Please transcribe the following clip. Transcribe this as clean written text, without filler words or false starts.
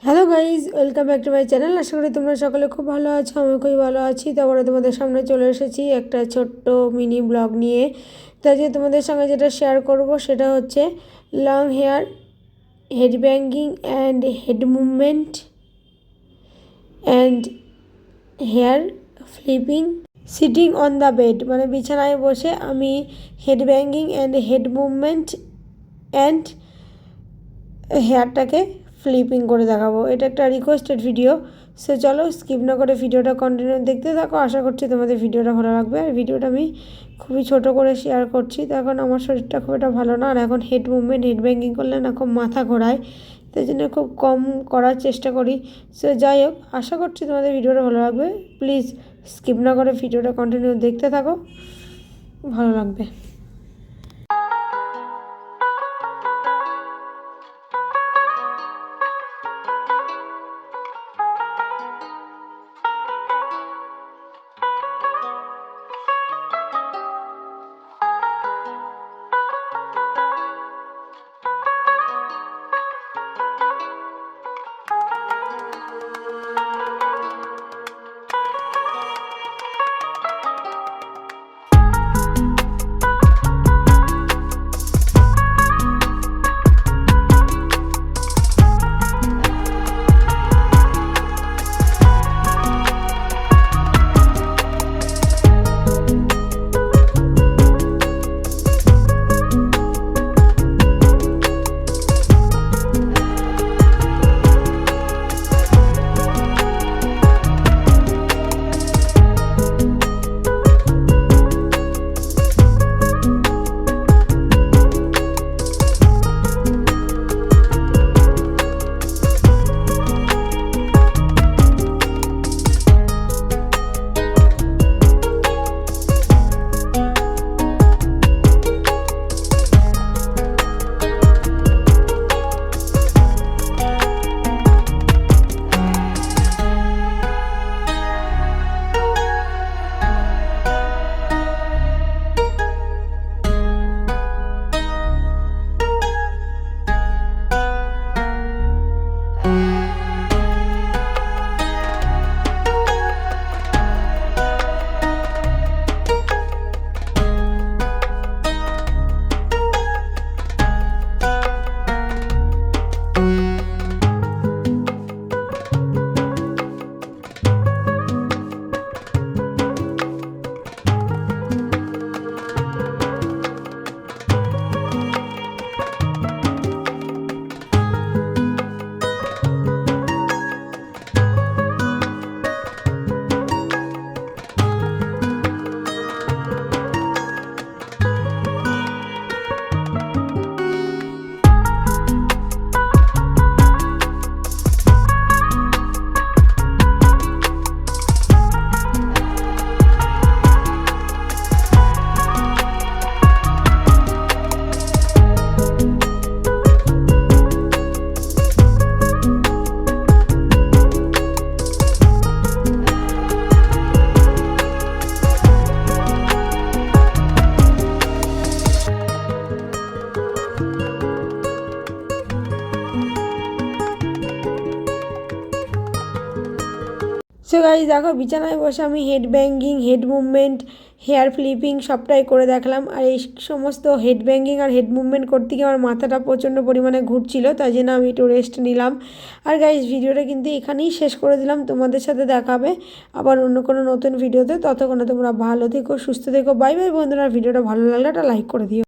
Hello guys, welcome back to my channel. আশা করি তোমরা সকলে খুব ভালো আছো, আমি খুবই ভালো আছি। তারপরে তোমাদের সামনে চলে এসেছি একটা ছোট্ট মিনি ব্লগ নিয়ে। তাই যে তোমাদের সঙ্গে যেটা শেয়ার করব সেটা হচ্ছে long hair, head banging and head movement and hair flipping sitting on the bed. মানে বিছানায় বসে আমি head banging and head movement and হেয়ারটাকে ফ্লিপিং করে দেখাবো। এটা একটা রিকোয়েস্টেড ভিডিও। সো চলো স্কিপ না করে ভিডিওটা কন্টিনিউ দেখতে থাকো। আশা করছি তোমাদের ভিডিওটা ভালো লাগবে। আর ভিডিওটা আমি খুবই ছোট করে শেয়ার করছি, তার কারণ আমার শরীরটা খুব একটা ভালো না। আর এখন হেড মুভমেন্ট, হেড ব্যাঙ্গিং করলে না খুব মাথা ঘোরায়, তাই জন্য খুব কম করার চেষ্টা করি। সো যাই হোক, আশা করছি তোমাদের ভিডিওটা ভালো লাগবে। প্লিজ স্কিপ না করে ভিডিওটা কন্টিনিউ দেখতে থাকো, ভালো লাগবে। সো গাইজ দেখো, বিছানায় বসে আমি head banging, head movement, hair flipping সবটাই করে দেখলাম। আর এই সমস্ত হেড ব্যাঙ্গিং আর হেড মুভমেন্ট করতে গিয়ে আমার মাথাটা প্রচণ্ড পরিমাণে ঘুরছিল, তাই জন্য আমি একটু রেস্ট নিলাম। আর গাইজ ভিডিওটা কিন্তু এখানেই শেষ করে দিলাম। তোমাদের সাথে দেখাবে আবার অন্য কোনো নতুন ভিডিওতে। ততক্ষণে তোমরা ভালো থেকো, সুস্থ থেকো। বাই বাই বন্ধুরা। ভিডিওটা ভালো লাগলে একটা লাইক করে দিও।